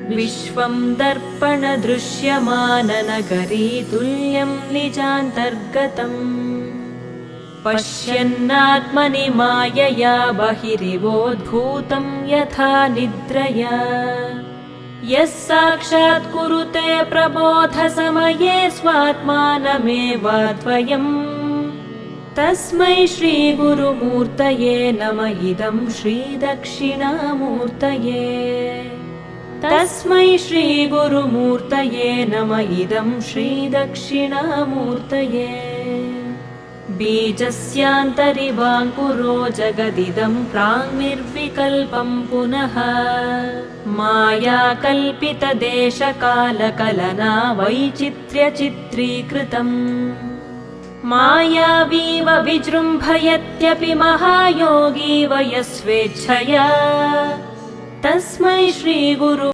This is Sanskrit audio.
विश्वं दर्पणदृश्यमाननगरी तुल्यं निजान्तर्गतम् पश्यन्नात्मनि मायया बहिरिवोद्भूतं यथा निद्रया यः साक्षात् कुरुते प्रबोधसमये स्वात्मानमेवाद्वयम् तस्मै श्रीगुरुमूर्तये नम इदं श्रीदक्षिणामूर्तये तस्मै श्रीगुरुमूर्तये नम इदं श्रीदक्षिणामूर्तये बीजस्यान्तरिवाङ्कुरो जगदिदं प्राङ्निर्विकल्पं पुनः मायाकल्पितदेशकालकलना वैचित्र्यचित्रीकृतम् मायावीव विजृम्भयत्यपि महायोगी वयस्वेच्छया तस्मै श्रीगुरु